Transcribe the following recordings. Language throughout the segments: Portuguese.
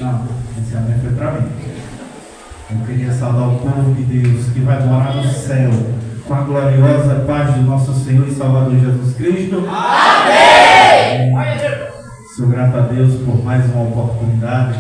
Não, esse amém foi para mim. Eu queria saudar o povo de Deus que vai morar no céu com a gloriosa paz do nosso Senhor e Salvador Jesus Cristo. Amém! Sou grato a Deus por mais uma oportunidade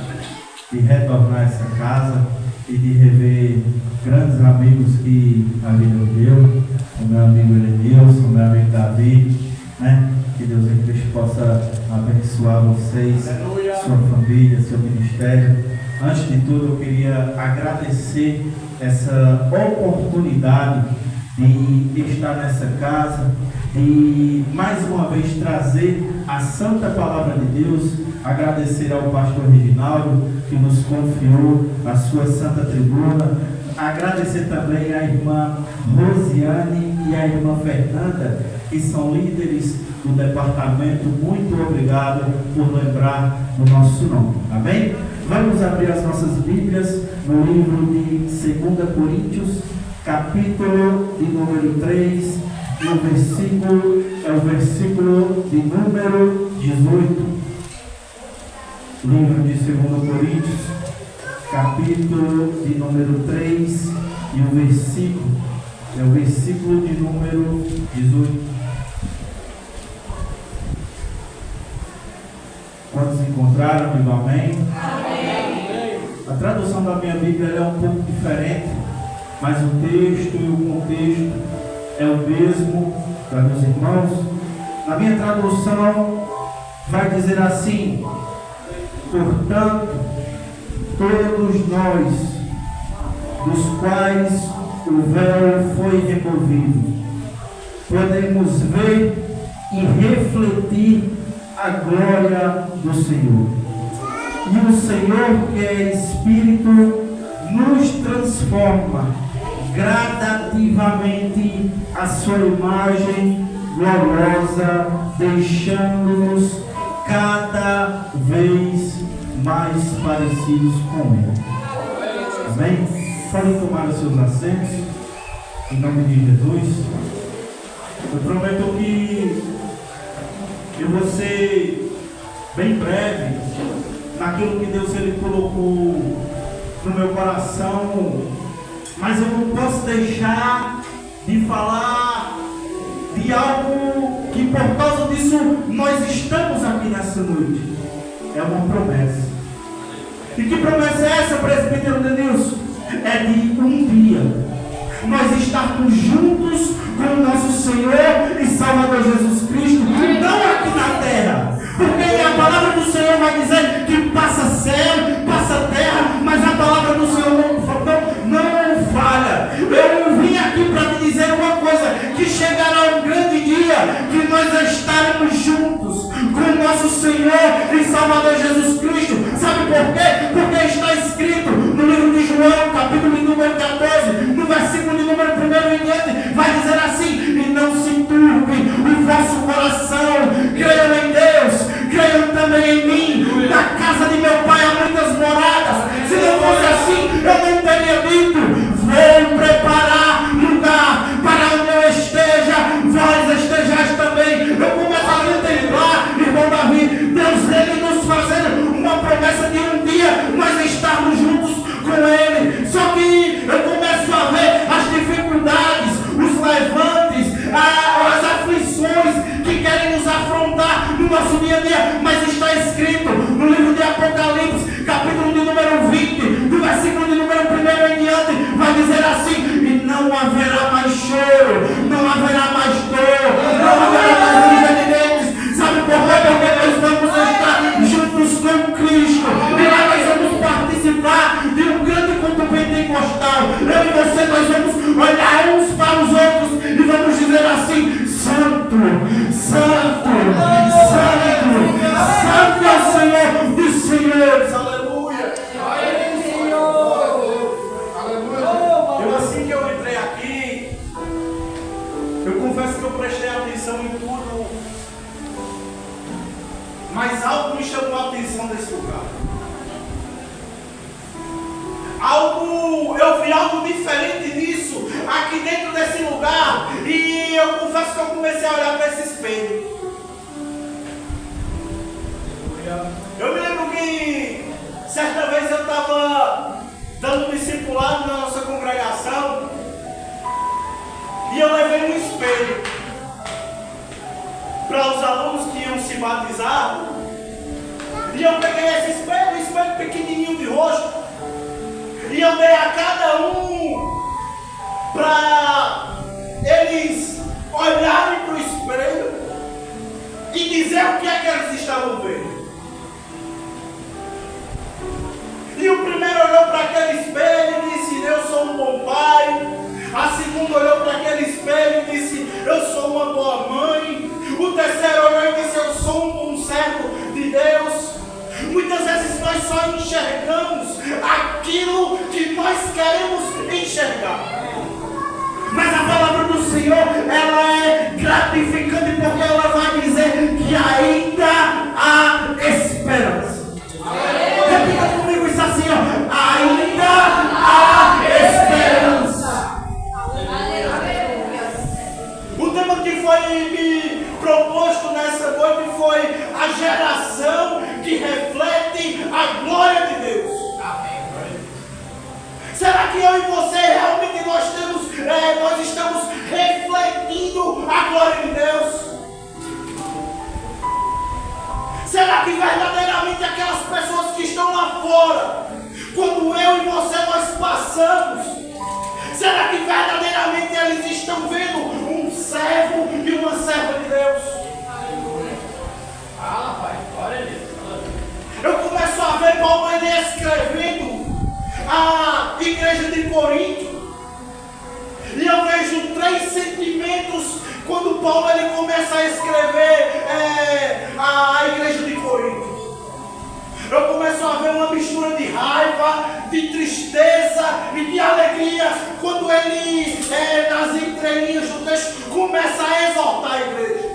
de retornar a essa casa e de rever grandes amigos que a vida me deu, o meu amigo Elenilson, o meu amigo Davi, né? Que Deus em Cristo possa abençoar vocês, sua família, seu ministério. Antes de tudo, eu queria agradecer essa oportunidade de estar nessa casa e mais uma vez trazer a santa palavra de Deus. Agradecer ao pastor Reginaldo que nos confiou a sua santa tribuna. Agradecer também à irmã Rosiane e à irmã Fernanda, que são líderes do departamento. Muito obrigado por lembrar do nosso nome. Amém? Vamos abrir as nossas Bíblias no livro de 2 Coríntios, capítulo de número 3, e o versículo é o versículo de número 18. Livro de 2 Coríntios, capítulo de número 3, e o versículo é o versículo de número 18. Quantos encontraram? Digo amém. Amém. A tradução da minha Bíblia é um pouco diferente, mas o texto e o contexto é o mesmo, para meus irmãos. Na minha tradução vai dizer assim: portanto, todos nós, dos quais o véu foi removido, podemos ver e refletir a glória do Senhor. E o Senhor, que é Espírito, nos transforma gradativamente a sua imagem gloriosa, deixando-nos cada vez mais parecidos com Ele. Amém? Podem tomar os seus assentos, em nome de Jesus. Eu prometo que eu vou ser bem breve naquilo que Deus Ele colocou no meu coração, mas eu não posso deixar de falar de algo que por causa disso nós estamos aqui nessa noite. É uma promessa. E que promessa é essa, presbítero Denilson? É de um dia nós estarmos juntos com o nosso Senhor e Salvador Jesus Cristo, não aqui na terra, porque a palavra do Senhor vai dizer que passa céu, passa terra, mas a palavra do Senhor não falha. Eu vim aqui para te dizer uma coisa, que chegará um grande dia que nós estaremos juntos com o nosso Senhor e Salvador Jesus Cristo. Sabe por quê? Porque está escrito no livro de João, capítulo número 14, no versículo de número 1 em diante, vai dizer assim: e não se turbe o vosso coração, creiam em Deus, creiam também em mim. Na casa de meu pai há muitas moradas. Se não fosse assim, eu não teria dito: vou preparar lugar para onde eu esteja, vós estejais também. Eu começo a contemplar, irmão Davi, Deus Ele nos fazendo uma promessa de um dia nós estarmos juntos com Ele. Só que eu começo a ver as dificuldades, os levantes, as aflições que querem nos afrontar no nosso dia a dia. Mas está escrito no livro de Apocalipse, capítulo de número 20, do versículo de número 1 em diante, vai dizer assim: e não haverá mais choro, não haverá mais dor, não haverá mais luz de dentes. Sabe por quê? Porque nós vamos estar juntos com Cristo, e lá nós vamos participar de um grande culto pentecostal. Eu e você, nós vamos olhar uns para os outros e vamos dizer assim: Santo, Santo, Santo, Santo é o Senhor dos Senhores. Aleluia. Eu, assim que eu entrei aqui, eu confesso que eu prestei atenção em tudo, mas algo me chamou a atenção desse lugar. Eu vi algo diferente nisso, aqui dentro desse lugar, e eu confesso que eu comecei a olhar para esse espelho. Eu me lembro que Certa vez eu estava dando discipulado na nossa congregação e eu levei um espelho para os alunos que iam se batizar. E eu peguei esse espelho, um espelho pequenininho de rosto, e eu dei a cada um para eles olharem para o espelho e dizer o que é que eles estavam vendo. E o primeiro olhou para aquele espelho e disse: eu sou um bom pai. A segunda olhou para aquele espelho e disse: eu sou uma boa mãe. O terceiro olhou e disse: eu sou um bom servo de Deus. Muitas vezes nós só enxergamos aquilo que nós queremos enxergar. Mas a palavra do Senhor, ela é gratificante, porque ela vai dizer que ainda há esperança. Repita comigo isso assim, ó. Ainda há esperança. O tema que foi me proposto nessa noite foi a geração que reflete a glória de Deus. Será que eu e você realmente nós estamos refletindo a glória de Deus? Será que verdadeiramente aquelas pessoas que estão lá fora, quando eu e você nós passamos, será que verdadeiramente eles estão vendo um servo e uma serva de Deus? Fala, pai, glória a Deus. Eu começo a ver Paulo ele escrevendo a igreja de Corinto, e eu vejo 3 sentimentos quando Paulo ele começa a escrever a igreja de Corinto. Eu começo a ver uma mistura de raiva, de tristeza e de alegria, quando ele, nas entrelinhas do texto, começa a exortar a igreja.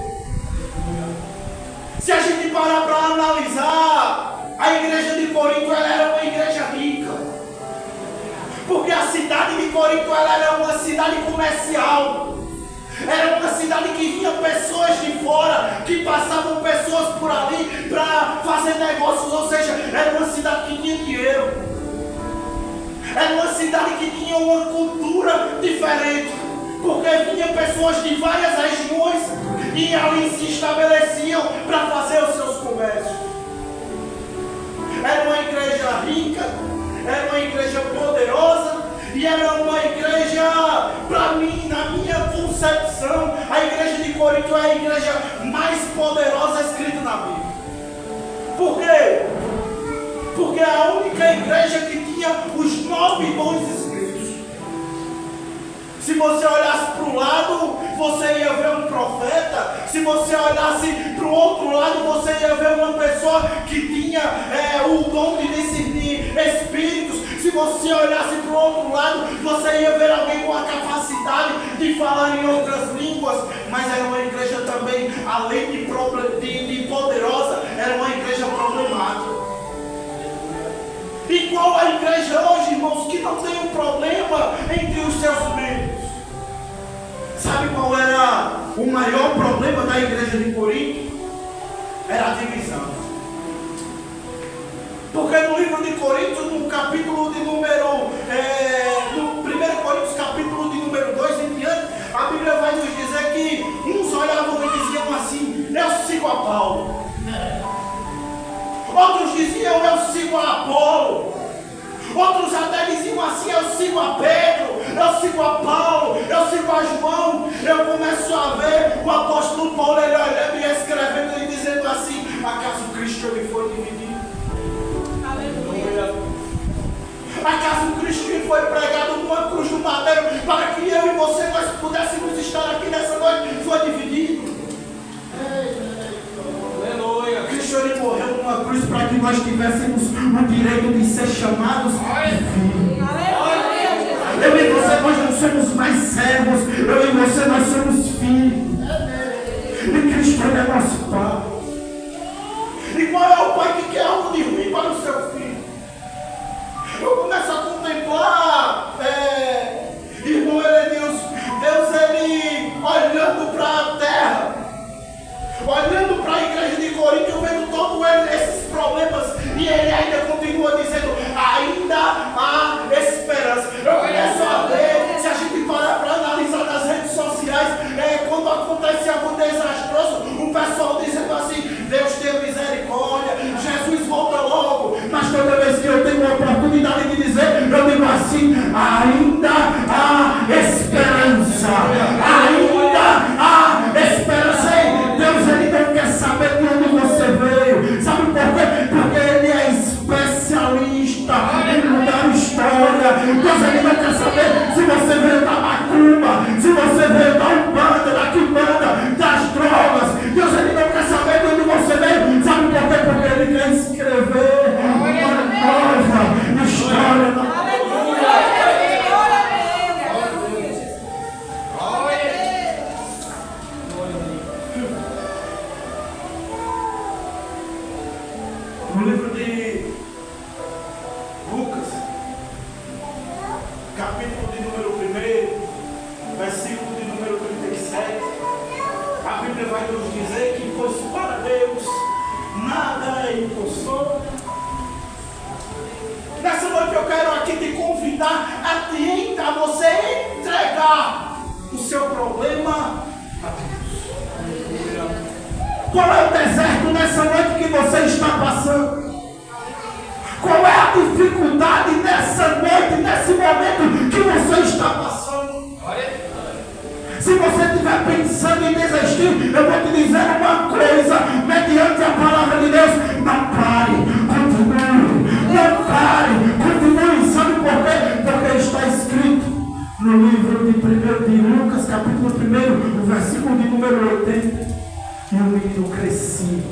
Se a gente parar para analisar, a igreja de Corinto ela era uma igreja rica, porque a cidade de Corinto ela era uma cidade comercial. Era uma cidade que vinha pessoas de fora, que passavam pessoas por ali para fazer negócios, ou seja, era uma cidade que tinha dinheiro. Era uma cidade que tinha uma cultura diferente, porque vinham pessoas de várias regiões e ali se estabeleciam para fazer os seus comércios. Era uma igreja rica, era uma igreja poderosa, e era uma igreja, para mim, na minha concepção, a igreja de Corinto é a igreja mais poderosa escrita na Bíblia. Por quê? Porque é a única igreja que tinha os 9 dons escritos. Se você olhasse para o lado, você ia ver um profeta. Se você olhasse para o outro lado, você ia ver uma pessoa que tinha o dom de discernir espíritos. Se você olhasse para o outro lado, você ia ver alguém com a capacidade de falar em outras línguas. Mas era uma igreja também, além de poderosa, era uma igreja problemática. E qual a igreja hoje, irmãos, que não tem um problema entre os seus membros? Sabe qual era o maior problema da igreja de Corinto? Era a divisão. Porque no livro de Coríntios, no capítulo de número, no 1 Coríntios, capítulo de número 2 em diante, a Bíblia vai nos dizer que uns olhavam e diziam assim: eu sigo a Paulo. Outros diziam: eu sigo a Apolo. Outros até diziam assim: eu sigo a Pedro, eu sigo a Paulo, eu sigo a João. Eu começo a ver o apóstolo Paulo ele olhando e escrevendo e dizendo assim: acaso Cristo ele foi dividido? Acaso Cristo ele foi pregado numa cruz do madeiro para que eu e você nós pudéssemos estar aqui nessa noite? Foi dividido. Aleluia. Cristo ele morreu numa cruz para que nós tivéssemos o direito de ser chamados de filhos. Eu e você nós não somos mais servos, eu e você nós somos filhos. E Cristo ele é nosso Pai. E qual é o pai que quer algo de ruim para o seu filho? Eu começo a contemplar, irmão Deus ele olhando para a terra, olhando para a igreja de Corinto, vendo todos esses problemas, e ele ainda continua dizendo uma oportunidade de dizer, eu digo assim, ainda há esperança. Ainda há esperança. Ei, Deus, Ele não quer saber de onde você veio. Sabe por quê? Porque Ele é especialista em mudar história. Deus, Ele não quer saber se você veio da macumba, se você veio da umbanda, da quimbanda, das drogas. Deus, Ele não quer saber de onde você veio. Sabe por quê? Porque Ele quer escrever uma nova história na no livro de Lucas, capítulo de número 1, versículo de número 37, a Bíblia vai nos dizer que, pois para Deus nada é impossível. Nessa noite eu quero aqui te convidar a você entregar o seu problema a Deus. Qual é o deserto nessa noite que você está passando? Qual é a dificuldade nessa noite, nesse momento que você está passando? Se você estiver pensando em desistir, eu vou te dizer uma coisa, mediante a palavra de Deus, não pare, continue, não pare, continue. Sabe por quê? Porque está escrito no livro de Lucas, capítulo 1, o versículo de número 80, e o menino crescia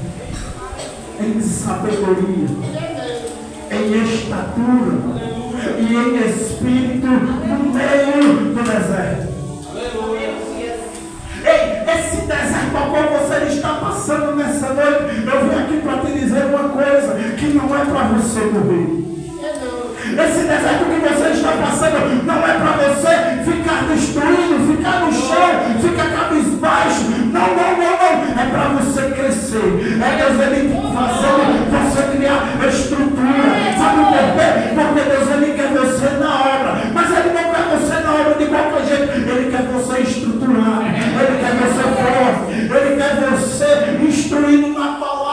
em sabedoria, em estatura e em espírito no meio do deserto. Ei, esse deserto ao qual você está passando nessa noite, eu vim aqui para te dizer uma coisa, que não é para você morrer. Esse deserto que você está passando não é para você ficar destruído, ficar no chão, ficar cabisbaixo. Não, não, não, não. É para você crescer. É Deus Ele fazendo você criar estrutura. Sabe por quê? Porque Deus Ele quer você na obra. Mas Ele não quer você na obra de qualquer jeito. Ele quer você estruturado. Ele quer você forte. Ele quer você instruído na palavra.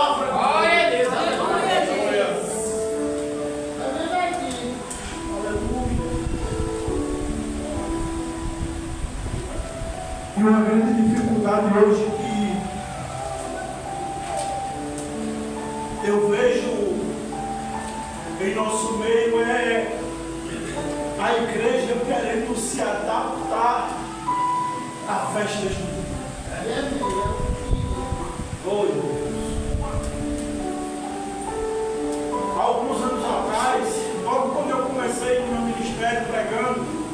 E uma grande dificuldade hoje que eu vejo em nosso meio é a igreja querendo se adaptar a festas do mundo. Oh, Deus. Há alguns anos atrás, logo quando eu comecei no meu ministério pregando,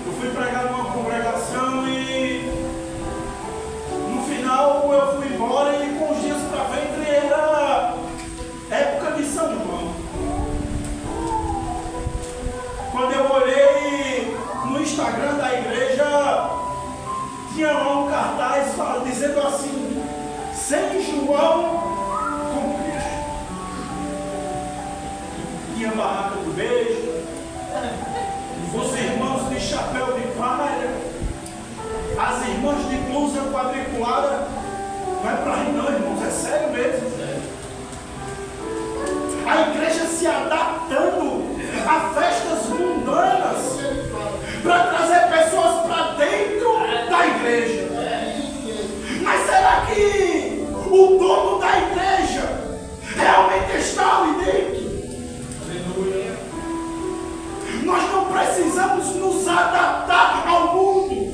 eu fui pregar numa congregação e no final eu fui embora e com os dias para frente era época de São João. Quando eu olhei no Instagram da igreja, tinha lá um cartaz dizendo assim, sem João com Cristo. Tinha a barraca do beijo, os irmãos de chapéu de palha, as irmãs de blusa quadriculada. Não é para rir não, irmãos, é sério mesmo. A igreja se adaptando a festas mundanas para trazer pessoas para dentro da igreja. Mas será que o dono da igreja realmente está ali dentro? Nós não precisamos nos adaptar ao mundo.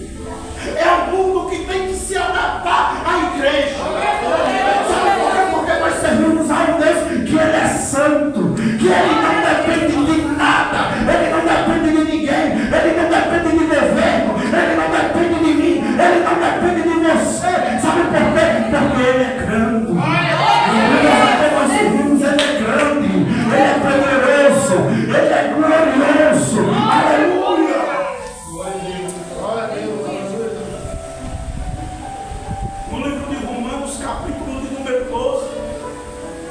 É o mundo que tem que se adaptar à igreja. Sabe por quê? Porque nós servimos a um Deus que Ele é santo, que Ele não depende de nada, Ele não depende de ninguém, Ele não depende de governo, Ele não depende de mim, Ele não depende de você. Sabe por quê? Porque Ele é grande. Nós servimos, Ele é grande, Ele é poderoso, Ele é glorioso. Aleluia! No livro de Romanos, capítulo de número 12,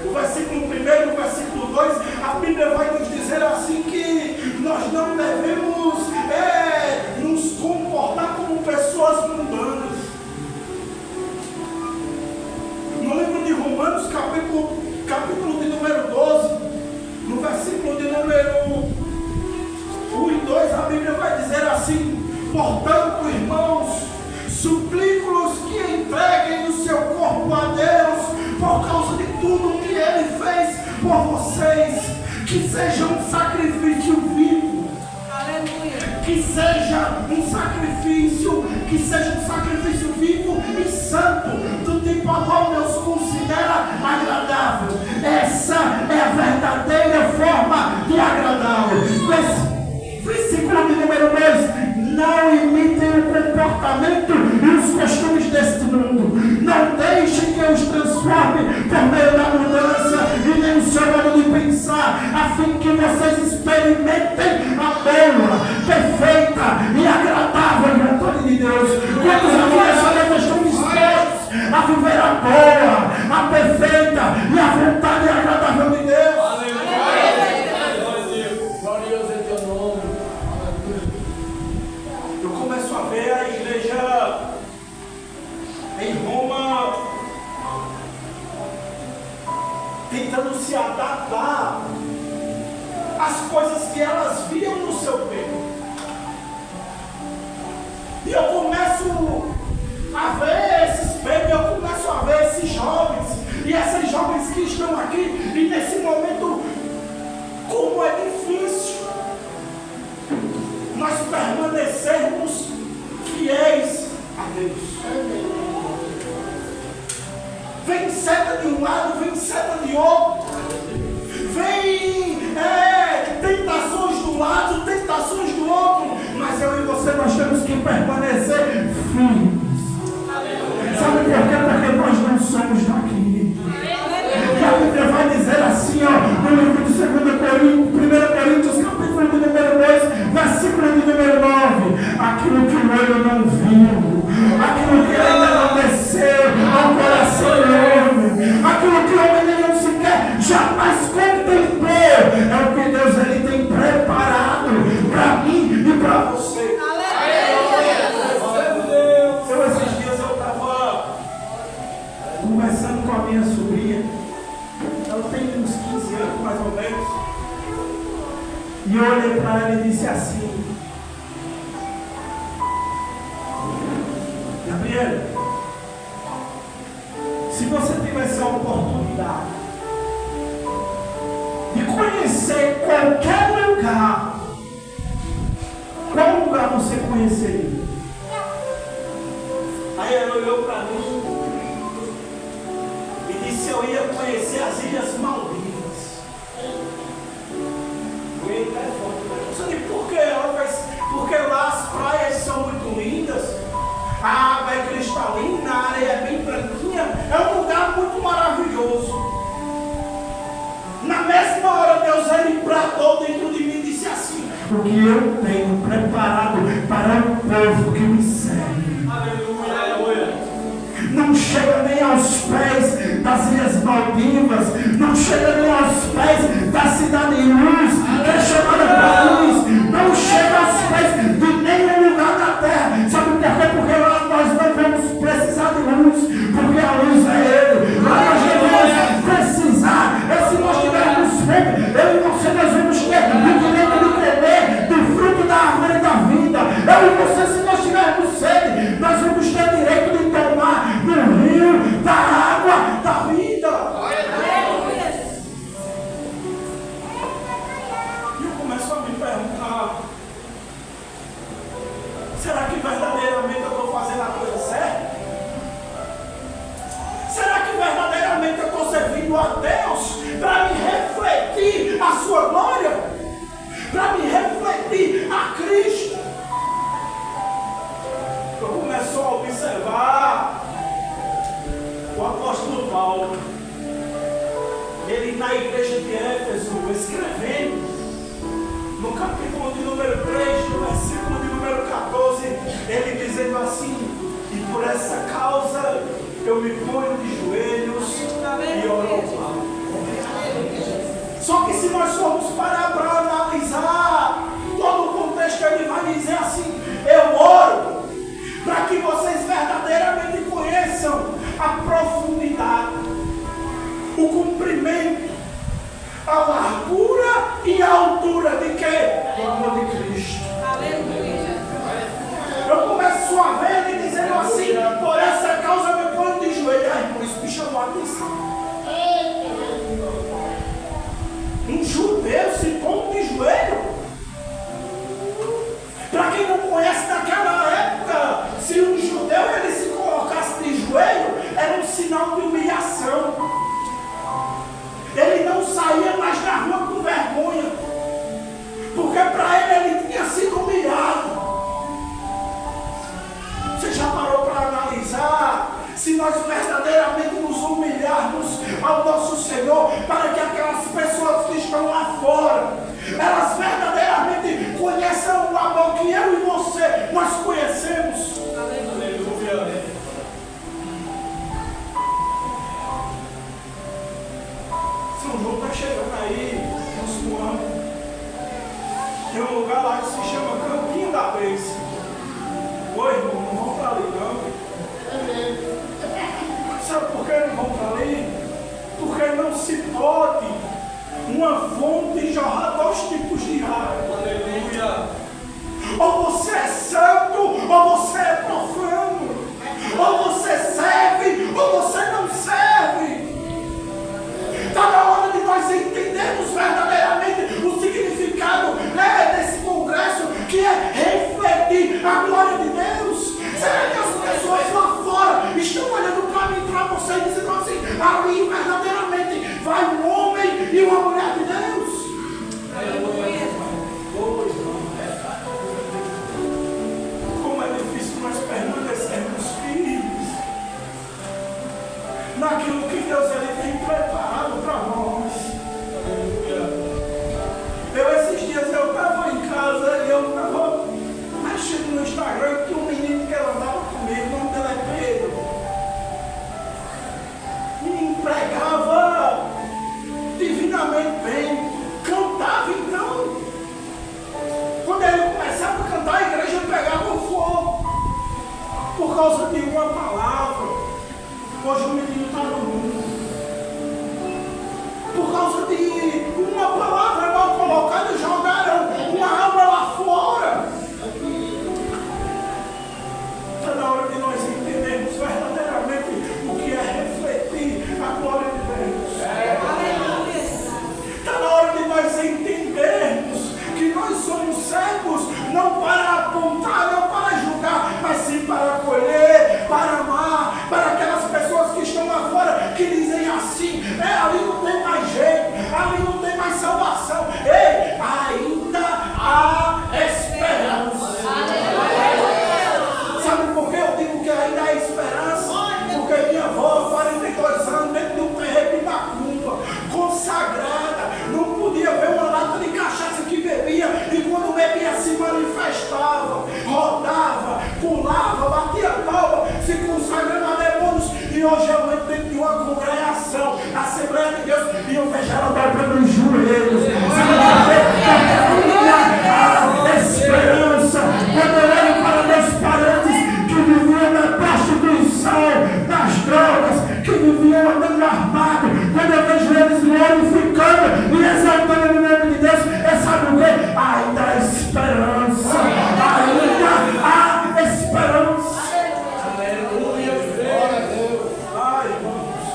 o versículo 1 e o versículo 2, a Bíblia que seja um sacrifício vivo. Aleluia. Que seja um sacrifício vivo e santo, do tipo a qual Deus considera agradável. Essa é a verdadeira forma de agradá-lo. Versículo de número 2: não imitem o comportamento e os costumes deste mundo. Não deixem que eu os transforme por meio da mudança e nem o seu modo de pensar, a fim que vocês experimentem a boa, perfeita e agradável vontade de Deus. Quantos aqui nessa noite estão dispostos a viver a boa, a perfeita e a vontade agradável de Deus? Glorioso é teu nome. Eu começo a ver a igreja em Roma tentando se adaptar às coisas que elas viam no seu tempo. E eu começo a ver esses bebês, eu começo a ver esses jovens e essas jovens que estão aqui, e nesse momento, como é difícil nós permanecermos fiéis a Deus. Vem seta de um lado, vem seta de outro, vem tentações do lado, tentações do outro, mas eu e você, nós temos que permanecer firmes. Sabe por quê? Porque nós não somos daqui. E a Bíblia vai dizer assim, ó, no livro de 1 Coríntios, capítulo de número 2, versículo de número 9: aquilo que o olho não viu, aquilo que ainda não desceu ao coração do homem, aquilo que o homem nenhum sequer jamais contemplou, é o que Deus ele tem preparado para mim e para você. Esses dias eu estava conversando com a minha sobrinha, ela tem uns 15 anos mais ou menos, e eu olhei para ela e disse assim: Gabriela, se você tivesse a oportunidade de conhecer qualquer lugar, qual lugar você conheceria? Aí ela olhou para mim e disse: eu ia conhecer as Ilhas Maldivas. Por quê? Ela fez, porque lá as praias são muito lindas, a água é cristalina, a areia é bem branquinha, é um lugar muito maravilhoso. Na mesma hora Deus ele bradou dentro de mim e disse assim: o que eu tenho preparado para o povo que me segue. Aleluia, aleluia. Não chega nem aos pés das Ilhas Maldivas, não chega nem aos pés da Cidade de Luz, que é chamada para luz, não chega aos pés de nenhum lugar da terra. Sabe por quê? Porque lá nós não vamos precisar de luz, porque a luz é Ele. Lá nós não vamos precisar, se nós tivermos fome, eu e você nós vamos ter o direito de comer do fruto da árvore da vida. Eu e você, se nós tivermos sede, nós vamos ter direito de tomar no rio da água da vida. E eu começo a me perguntar: será que verdadeiramente eu estou fazendo a coisa certa? Será que verdadeiramente eu estou servindo a Deus para me refletir a sua glória? Para me refletir a Cristo? Eu começo a observar o apóstolo Paulo, ele na igreja de Éfeso, escrevendo no capítulo de número 3, no versículo de número 14, ele dizendo assim: e por essa causa eu me ponho de joelhos e oro ao Pai. Só que se nós formos parar para analisar todo o contexto, ele vai dizer assim: eu oro para que vocês verdadeiramente conheçam a profundidade, o comprimento, a largura e a altura de quê? Do amor de Cristo. Aleluia. Eu começo a ver ele dizendo assim: por essa causa eu me ponho de joelho. Ai, isso me chamou a atenção. Um judeu pondo de joelho. Para quem não conhece, naquela época, se um judeu ele se colocasse de joelho, era um sinal de humilhação. Ele não saía mais na rua com vergonha, porque para ele tinha sido humilhado. Você já parou para analisar se nós verdadeiramente nos humilharmos ao nosso Senhor, para que aquelas pessoas que estão lá fora, elas verdadeiramente conheçam o amor que eu e você, nós conhecemos? Aleluia. São João está chegando aí, nosso ano. Tem um lugar lá que se chama Campinho da Bênção. Oi, irmão, não vão para ali não. Sabe por que não vão para ali? Porque não se pode uma fonte jorrar dois tipos de água. Aleluia. Ou você é santo, ou você é profano. Ou você serve, ou você não serve. Está na hora de nós entendermos verdadeiramente o significado desse congresso, que é refletir a glória de Deus. Será que as pessoas lá fora estão olhando para mim, para você e dizendo assim, ali verdadeiramente vai um homem e uma mulher de Deus? Como é difícil nós permanecermos firmes naquilo que Deus ele tem preparado para nós. Esses dias eu estava em casa e eu estava mexendo no Instagram, que um menino que ela andava comigo, o nome dele é Pedro, me empregava divinamente bem, cantava então. Quando ele começava a cantar, a igreja pegava o fogo, por causa de uma palavra. Hoje o menino está no mundo. Por causa de uma palavra mal colocada, jogaram uma alma lá fora. Está na hora de nós entendermos verdadeiramente o que é refletir a glória de Deus. Está na hora de nós entendermos que nós somos servos não para apontar, não para julgar, mas sim para acolher, para amar, para aquelas pessoas que estão lá fora, que dizem assim, ali não tem mais jeito, ali não tem mais salvação. Ei, ainda há esperança. Sabe por que eu digo que ainda há esperança? Porque minha avó, 42 anos, dentro de um terreiro de macumba, consagrada, não podia ver uma lata de cachaça que bebia, e quando bebia se manifestava, rodava, pulava, batia palma, se consagrando a demônios. E hoje eu entro dentro de uma congregação, Assembleia de Deus, e eu vejo ela dobrando os joelhos. A esperança. Quando eu olho para meus parentes que viviam na prostituição, nas drogas, que viviam andando armado, quando eu vejo eles glorificando e exaltando o nome de Deus, sabe o quê? Ainda há esperança. Ainda há esperança. Ai, irmãos,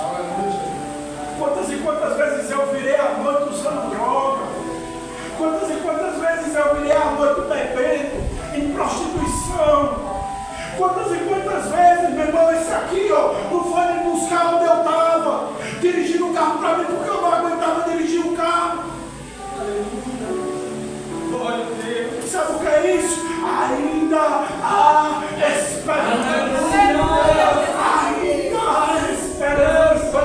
quantas e quantas vezes eu virei à noite usando droga, quantas e quantas vezes eu virei à noite bebendo, em prostituição, quantas e quantas vezes, meu irmão, esse aqui, ó, não foi me buscar onde eu estava, dirigindo o carro para mim, porque eu não aguentava dirigir o carro. Glória a Deus. Sabe o que é isso? Ainda há esperança. Ainda há esperança.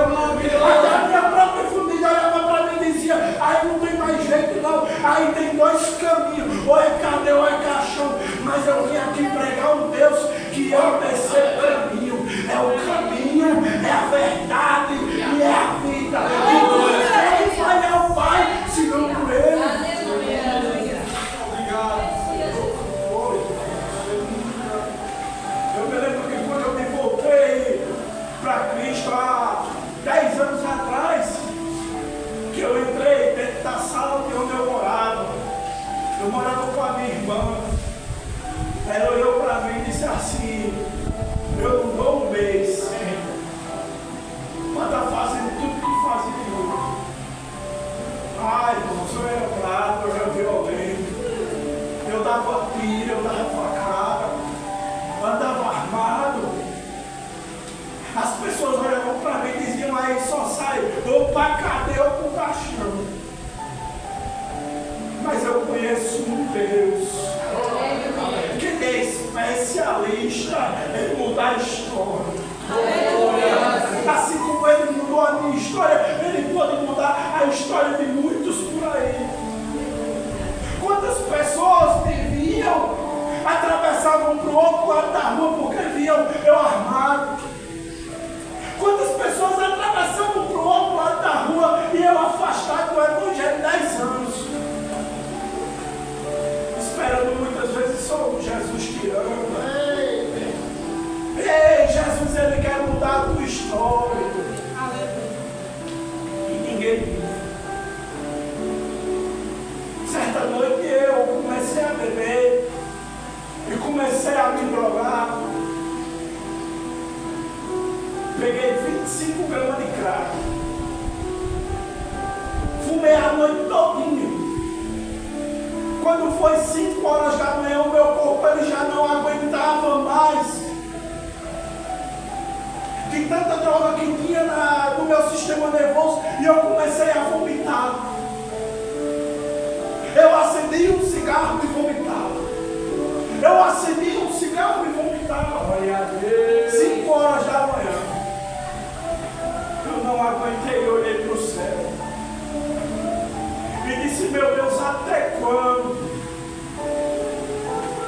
Até a minha própria família olhava para mim e dizia, aí não tem mais jeito não, aí tem dois caminhos, ou é cadeia ou é caixão, mas eu vim aqui pregar um Deus que é o terceiro caminho, é o caminho, é a verdade e é a vida. E quem vai ao Pai, se não por Ele. Eu me lembro que quando eu me voltei para Cristo há 10 anos atrás, que eu entrei dentro da sala de onde eu morava. Eu morava com a minha irmã. Ela olhou para mim e disse assim, eu não dou um mês, mas está fazendo tudo que fazia de novo. Ai, irmão, eu era bravo. conheço um Deus que Ele é especialista em mudar a história. Assim como Ele mudou a minha história, Ele pode mudar a história de muitos por aí. Quantas pessoas me viam, atravessavam para o outro lado da rua porque viam eu armado. Quantas pessoas atravessavam para o outro lado da rua e eu afastado do Evangelho 10 anos. Esperando muitas vezes só o Jesus que ama. Ei, Jesus, Ele quer mudar a tua história. E ninguém viu. Certa noite eu comecei a beber e comecei a me drogar. Peguei 25 gramas de crack. Fumei a noite todinha. Quando foi 5 horas da manhã, o meu corpo ele já não aguentava mais. De tanta droga que tinha no meu sistema nervoso, e eu comecei a vomitar. Eu acendi um cigarro e vomitava. Eu acendi um cigarro e vomitava. 5 horas da manhã. Eu não aguentei e olhei para o céu. E disse, meu Deus, até quando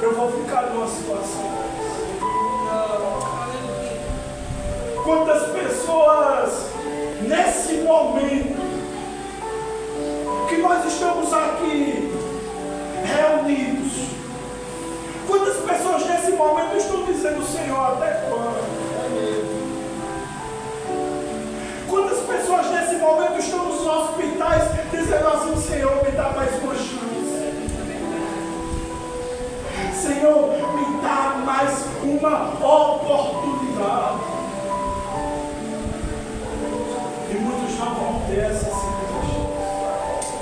eu vou ficar numa situação dessa? Quantas pessoas nesse momento que nós estamos aqui reunidos, quantas pessoas nesse momento estão dizendo, Senhor, até quando? Quantas pessoas nesse momento estão nos hospitais dizendo assim, Senhor, me dá mais uma chance. Senhor, me dá mais uma oportunidade. E muitos não vão ter essa segunda chance.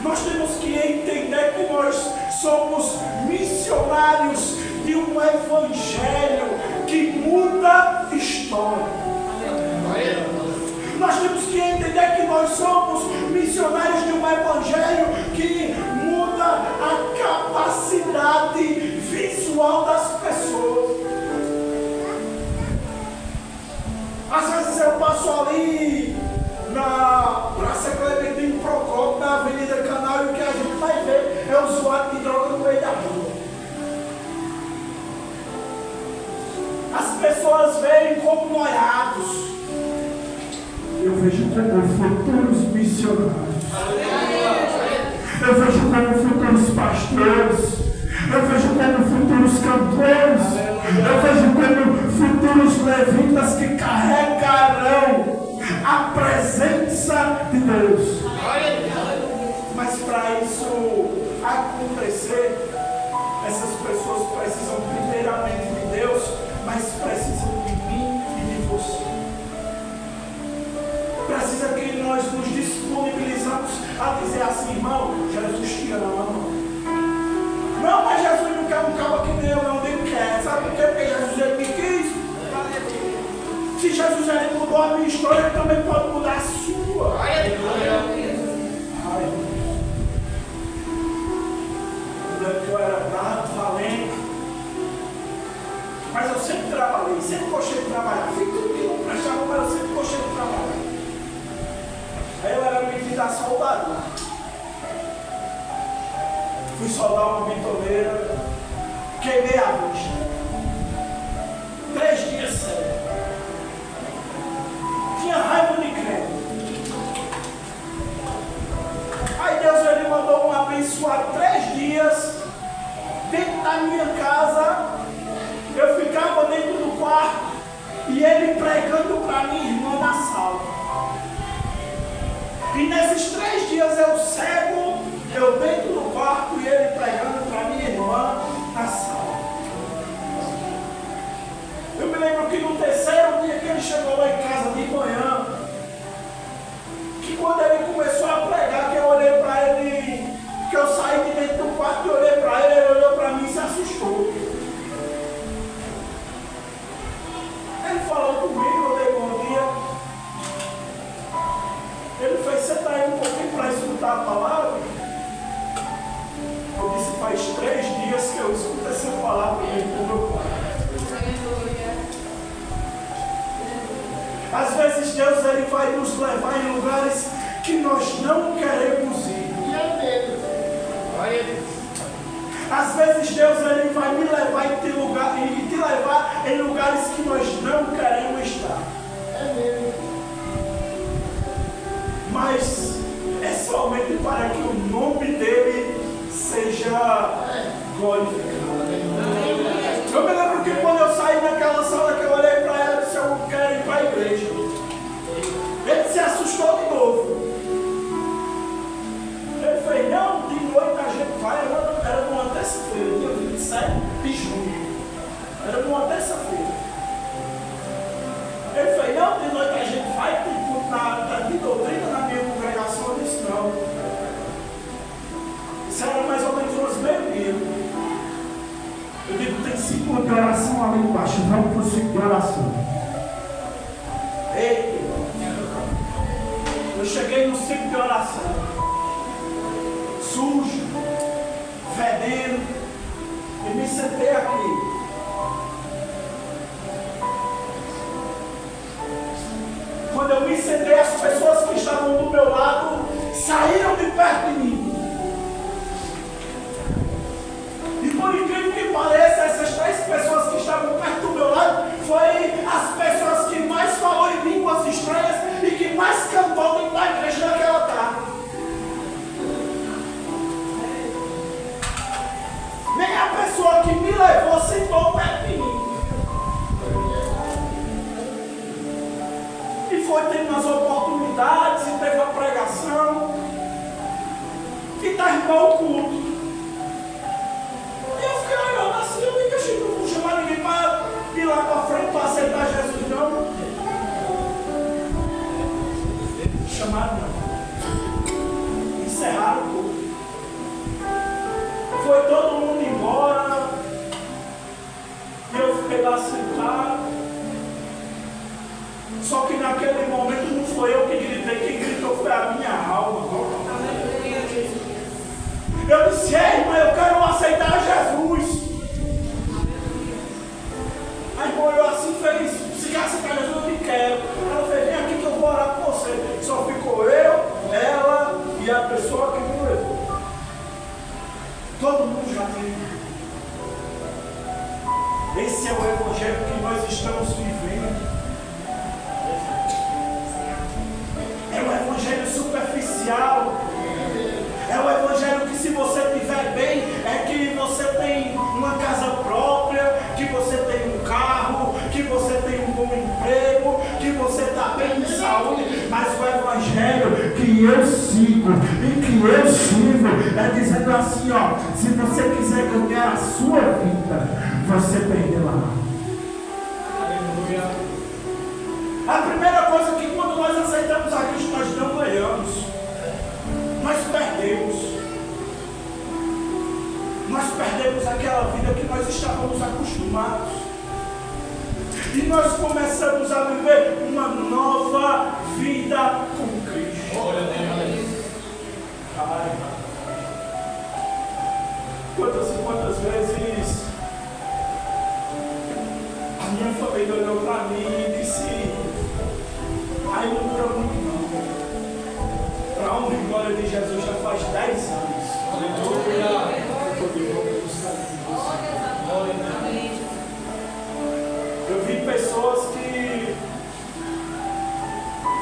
Nós temos que entender que nós somos missionários de um evangelho que muda história. Nós temos que entender que nós somos missionários de um evangelho que muda a capacidade visual das pessoas. Às vezes eu passo ali na Praça Clementino Procópio, na Avenida Canal, e o que a gente vai ver é usuário de droga no meio da rua. As pessoas veem como noiados. Eu vejo como futuros missionários. Eu vejo como futuros pastores. Eu vejo como futuros cantores. Eu vejo como futuros levitas que carregarão a presença de Deus. Mas para isso acontecer, essas pessoas precisam primeiramente de Deus, mas precisam de mim e de você. Precisa que nós nos disponibilizamos a dizer assim, irmão, Jesus te ama. Não, mas Jesus não quer um cabo que nem eu, não, nem quer. Sabe por quê? Porque Jesus ele me quis. Se Jesus ele mudou a minha história, ele também pode mudar a sua. Quando eu era bravo, valente, mas eu sempre trabalhei, sempre gostei de trabalhar. Fiz tudo que não prestava, mas eu sempre gostei de trabalhar. Aí eu era metido a soldado. Fui soldar uma bitoneira, queimei a vista. 3 dias sério. Tinha raiva de crente. Aí Deus ele mandou um abençoado 3 dias dentro da minha casa. Eu ficava dentro do quarto e ele pregando para minha irmã na sala. E nesses 3 dias eu cego, eu dentro do quarto e ele pregando para minha irmã na sala. Eu me lembro que no 3º dia que ele chegou lá em casa de manhã, que quando ele começou a pregar, que eu olhei para ele, que eu saí de dentro do quarto e olhei para ele, ele olhou para mim e se assustou. Ele falou comigo, eu dei bom dia. Ele fez, senta aí um pouquinho para escutar a palavra. Às vezes Deus ele vai nos levar em lugares que nós não queremos ir. Às vezes Deus ele vai me levar e te levar em lugares que nós não queremos estar. Mas é somente para que o nome dele seja glorificado. Eu me lembro que quando eu saí daquela sala que eu olhei para ela e disse, eu quero ir para a igreja. Ele se assustou de novo. Ele fez, não, de noite a gente vai. Era numa terça-feira, dia 27 de junho. Era numa terça-feira. Ele fez, não, de noite a gente vai, de doutrina na minha congregação. Eu disse, não. Isso era mais ou menos umas meio-dia. Eu digo, tem ciclo de oração ali embaixo, vamos para o ciclo de oração. Ei, eu cheguei no ciclo de oração, sujo, fedendo, e me sentei aqui. Quando eu me sentei, as pessoas que estavam do meu lado saíram de perto de mim. E por incrível que pareça, essas 3 pessoas que estavam perto do meu lado foi as pessoas que mais falaram em línguas estranhas e que mais cantou dentro da igreja naquela tarde. Nem a pessoa que me levou sentou perto de mim. E foi tendo as oportunidades, e teve a pregação, e terminou o culto. E eu fiquei olhando assim, eu digo, Chico, não vou chamar ninguém para ir lá para frente para aceitar Jesus, não. Chamaram não. Encerraram o culto. Foi todo mundo embora. E eu fiquei lá sentado. Só que naquele momento não foi eu que gritei, quem gritou foi a minha alma. Eu disse, ei, irmã, eu quero aceitar Jesus. A irmã olhou assim e fez, se quer aceitar Jesus, eu não quero. Ela fez, vem aqui que eu vou orar por você. Só ficou eu, ela e a pessoa que me levou. Todo mundo já tem. Esse é o evangelho que nós estamos vivendo. É um evangelho superficial. É um evangelho que, se você estiver bem, é que você tem uma casa própria, que você tem um carro, que você tem um bom emprego, que você está bem de saúde. Mas o evangelho que eu sigo e que eu sirvo é dizendo assim, ó, se você quiser ganhar a sua vida, você perderá. A primeira coisa que quando nós aceitamos a Cristo, nós não ganhamos. Nós perdemos. Nós perdemos aquela vida que nós estávamos acostumados. E nós começamos a viver uma nova vida com Cristo. Quantas e quantas vezes a minha família olhou para mim e disse, aí não dura muito não. Para a honra e glória de Jesus já faz 10 anos. Eu vi pessoas que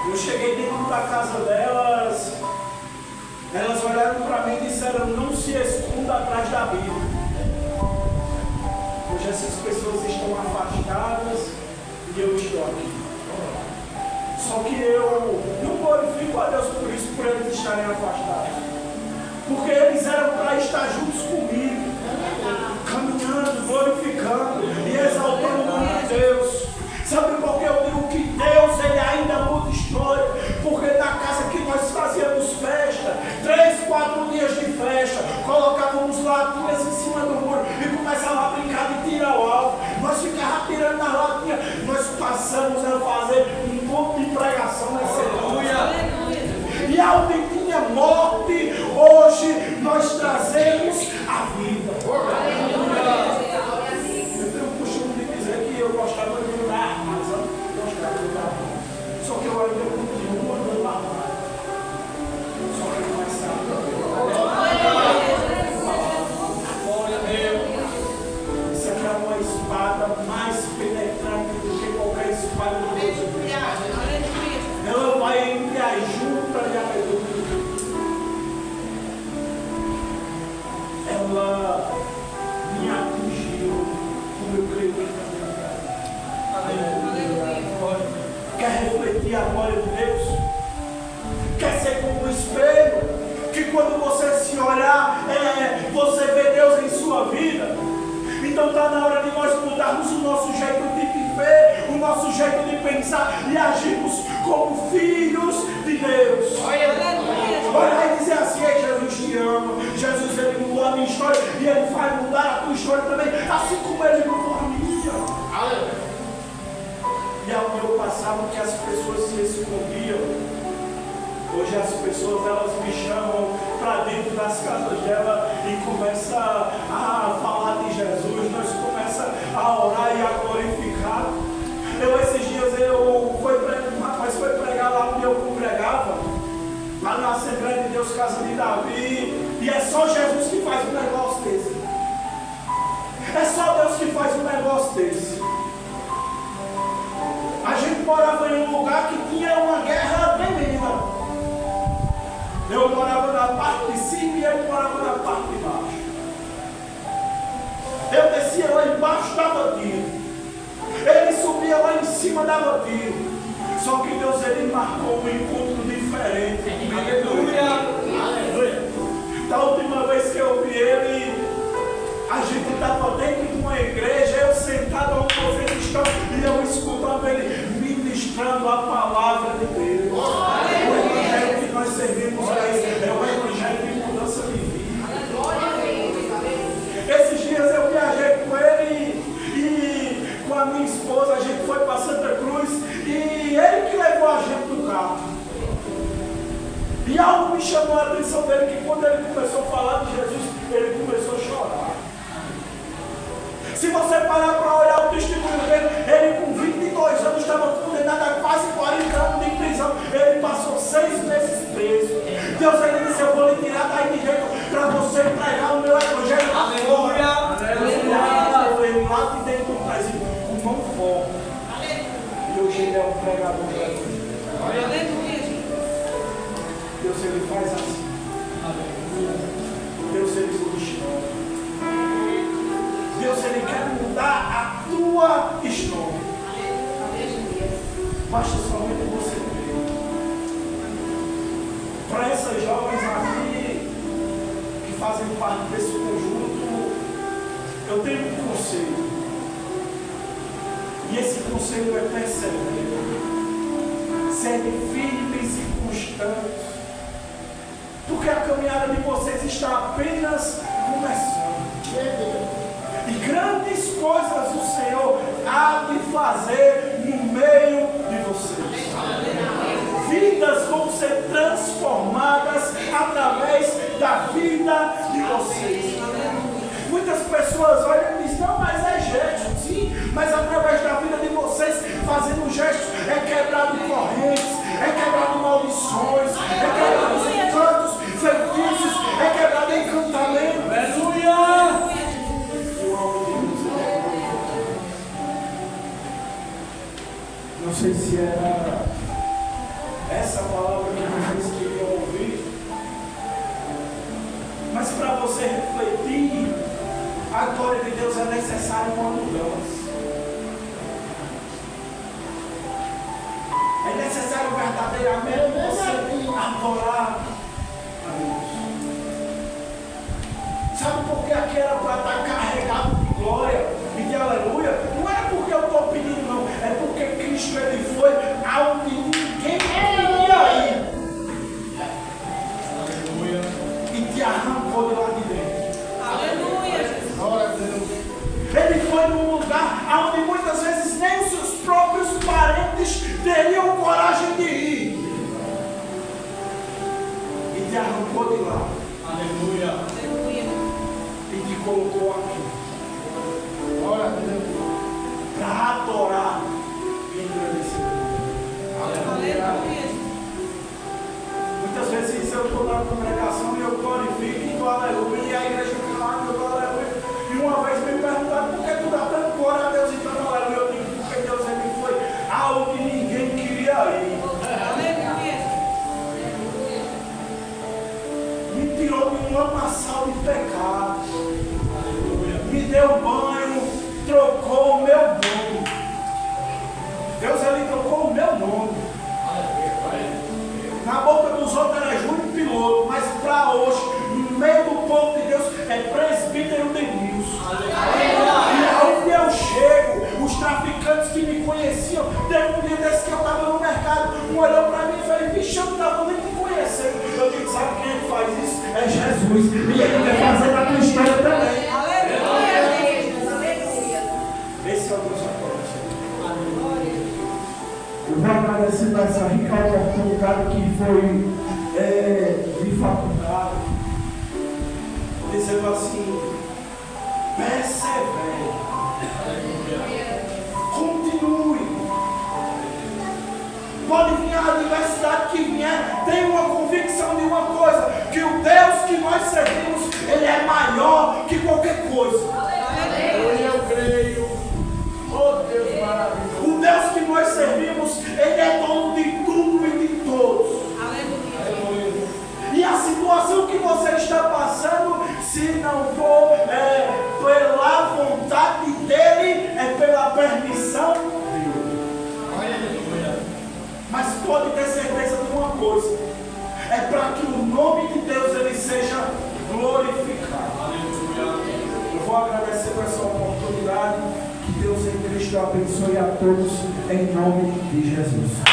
eu cheguei dentro da casa delas, elas olharam para mim e disseram, não se esconda atrás da Bíblia. Hoje essas pessoas estão afastadas e eu estou aqui. Só que eu não glorifico a Deus por isso, por eles estarem afastados. Porque eles eram para estar juntos comigo, caminhando, glorificando e exaltando o nome de Deus. Sabe por que eu digo que Deus ele ainda muda história? Porque na casa que nós fazíamos festa, 3, 4 dias de festa, colocávamos latinhas em cima do muro e começava a brincar de tirar o alvo. Nós ficávamos tirando nas latinhas. Nós passamos a fazer um pouco de pregação nessa noite. E aonde tinha morte, hoje nós trazemos a vida. Eu tenho o costume de dizer que eu gostava de lutar, mas eu gostava de lutar. Então está na hora de nós mudarmos o nosso jeito de viver, o nosso jeito de pensar e agirmos como filhos de Deus. Olha e dizer assim: ei, Jesus te ama, Jesus ele mudou a minha história e ele vai mudar a tua história também, assim como ele mudou a minha. E ao meu passado que as pessoas se escondiam, hoje as pessoas elas me chamam para dentro das casas dela e começam a falar de Jesus, nós começamos a orar e a glorificar. Esses dias foi pregar lá onde eu congregava, lá na Assembleia de Deus Casa de Davi, e é só Jesus que faz um negócio desse. É só Deus que faz um negócio desse. A gente morava em um lugar que tinha uma guerra tremenda. Eu morava na parte de cima e ele morava na parte de baixo. Eu descia lá embaixo, dava tiro. Ele subia lá em cima, dava tiro. Só que Deus ele marcou um encontro diferente. Aleluia. Da última vez que eu vi ele, a gente estava dentro de uma igreja, eu sentado ao cristão e eu escutava ele ministrando a palavra de Deus. O evangelho que nós servimos é o evangelho de mudança de vida. Esses dias eu viajei com ele e com a minha esposa, a gente foi para Santa Cruz e ele que levou a gente no carro. E algo me chamou a atenção dele, que quando ele começou a falar de Jesus, ele começou a chorar. Se você parar para olhar o testemunho dele, ele com 22 anos estava condenado a quase 40 anos de prisão. Ele passou 6 meses preso. Deus ele disse: eu vou lhe tirar daí de jeito para você pregar o meu evangelho lá fora. Ele lá de dentro do presídio, com mão forte. E hoje ele é um pregador do evangelho. Deus ele faz assim. Deus ele funciona. Deus ele quer mudar a tua história. Basta somente você crer. Para essas jovens aqui que fazem parte desse conjunto, eu tenho um conselho. E esse conselho é perseverar. Serem firmes e constantes. Porque a caminhada de vocês está apenas começando. E grandes coisas o Senhor há de fazer no meio de vocês. Vidas vão ser transformadas através da vida de vocês. Muitas pessoas olham e dizem: não, mas é gesto. Sim, mas através da vida de vocês, fazendo gestos, é quebrado correntes, é quebrado maldições, é quebrado encantos, feitiços, é quebrado encantamento. Aleluia! Não sei se era essa palavra que vocês queriam ouvir, mas para você refletir, a glória de Deus é necessária uma mudança. É necessário verdadeiramente você adorar a Deus. Sabe por que aqui era para estar carregado de glória e de aleluia? Não é porque eu estou pedindo, não. É porque Cristo ele foi aonde ninguém queria ir. Aleluia. E te arrancou de lá de dentro. Aleluia. Glória a Deus. Ele foi num lugar onde muitas vezes nem os seus próprios parentes teriam coragem de ir. E te arrancou de lá. Aleluia. E te colocou aqui. Glória a Deus. Para adorar e engrandecer. Aleluia. Muitas vezes eu estou na congregação e eu glorifico e dou aleluia. E a igreja clama e eu dou aleluia. E uma vez me perguntaram: por que tu dá tanto glória a Deus e tanto aleluia? Eu digo: porque Deus ele foi aonde ninguém queria ir. Me tirou de um lamaçal de pecado. Me deu banho, trocou o meu nome. Deus ele trocou o meu nome. Na boca dos outros era Júnior Piloto, mas para hoje, no meio do povo de Deus, é presbítero Denilson. Jesus. E Ele quer fazer na tua história também. Aleluia, Jesus. Aleluia. Esse é o Deus aproximado. Eu vou agradecer por essa rica oportunidade que foi de faculdade, Dizendo assim: persevere, continue. Pode vir a adversidade que vier, tenha uma convicção de uma coisa: que o Deus que nós servimos, Ele é maior que qualquer coisa. Eu creio. Oh Deus maravilhoso. O Deus que nós servimos, Ele é dono de tudo e de todos. Aleluia. E a situação que você está passando, se não for pela vontade dele, é pela permissão dele. Mas pode ter certeza de uma coisa: é para que o nome de Deus ele seja glorificado. Eu vou agradecer por essa oportunidade. Que Deus em Cristo abençoe a todos em nome de Jesus.